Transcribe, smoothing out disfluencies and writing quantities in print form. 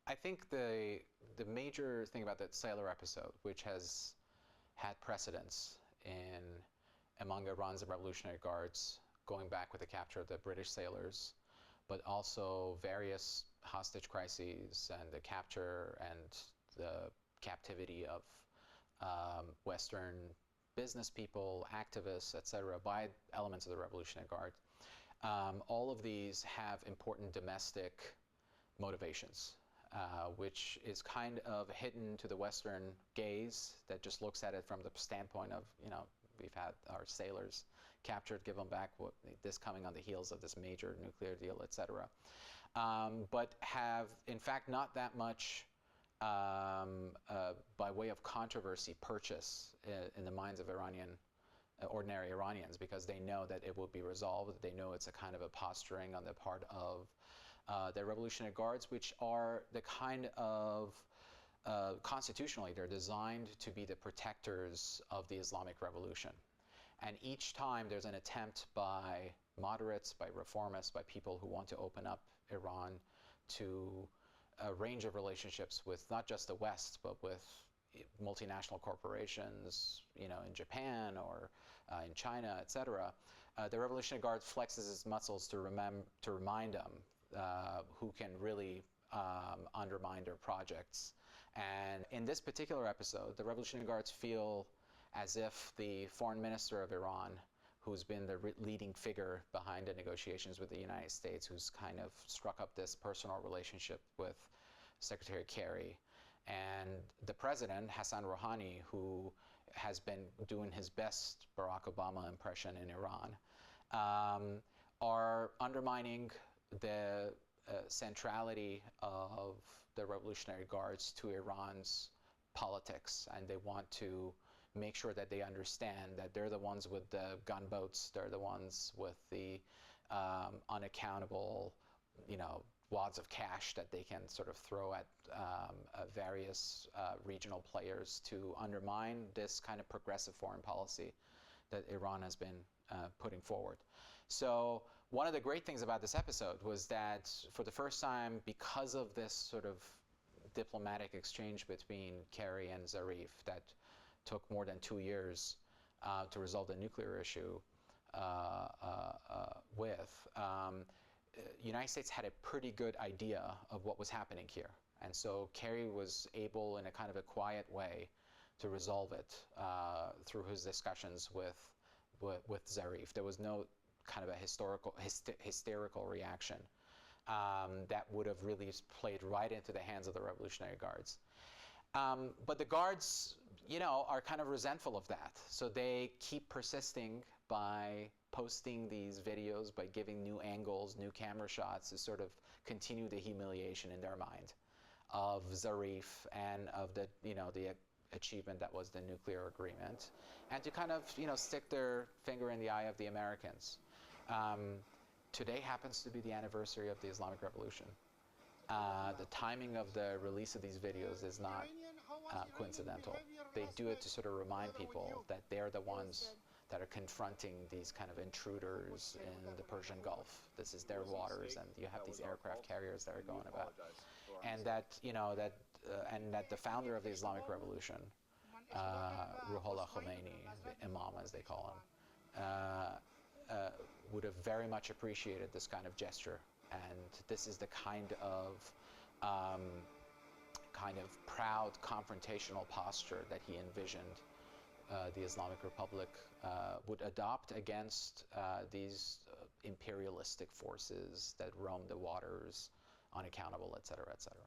I think the major thing about that sailor episode, which has had precedence among Iran's Revolutionary Guards, going back with the capture of the British sailors, but also various hostage crises and the capture and the captivity of Western business people, activists, etc., by elements of the Revolutionary Guard. All of these have important domestic motivations, which is kind of hidden to the Western gaze that just looks at it from the standpoint of, we've had our sailors captured, give them back, this coming on the heels of this major nuclear deal, etc. But have, in fact, not that much by way of controversy purchase in the minds of ordinary Iranians, because they know that it will be resolved. They know it's a kind of a posturing on the part of the Revolutionary Guards, which are the kind of constitutionally, they're designed to be the protectors of the Islamic Revolution. And each time there's an attempt by moderates, by reformists, by people who want to open up Iran to a range of relationships with not just the West, but with multinational corporations, in Japan or in China, etc. The Revolutionary Guard flexes its muscles to remind them who can really undermine their projects. And in this particular episode, the Revolutionary Guards feel as if the foreign minister of Iran, who's been the leading figure behind the negotiations with the United States, who's kind of struck up this personal relationship with Secretary Kerry, and the president, Hassan Rouhani, who has been doing his best Barack Obama impression in Iran, are undermining the centrality of the Revolutionary Guards to Iran's politics, and they want to make sure that they understand that they're the ones with the gunboats, they're the ones with the unaccountable, wads of cash that they can sort of throw at various regional players to undermine this kind of progressive foreign policy that Iran has been putting forward. So one of the great things about this episode was that for the first time, because of this sort of diplomatic exchange between Kerry and Zarif that took more than 2 years to resolve the nuclear issue United States had a pretty good idea of what was happening here. And so Kerry was able, in a kind of a quiet way, to resolve it through his discussions with Zarif. There was no kind of a hysterical reaction that would have really played right into the hands of the Revolutionary Guards. But the Guards, are kind of resentful of that. So they keep persisting by posting these videos, by giving new angles, new camera shots to sort of continue the humiliation in their mind of Zarif and of the achievement that was the nuclear agreement, and to kind of stick their finger in the eye of the Americans. Today happens to be the anniversary of the Islamic Revolution. The timing of the release of these videos is not coincidental. They do it to sort of remind people that they're the ones that are confronting these kind of intruders in the Persian Gulf. This is their waters, and you have these aircraft carriers that are going about. And that, and that the founder of the Islamic Revolution, Ruhollah Khomeini, the Imam as they call him, would have very much appreciated this kind of gesture. And this is the kind of proud confrontational posture that he envisioned the Islamic Republic would adopt against these imperialistic forces that roam the waters, unaccountable, et cetera, et cetera.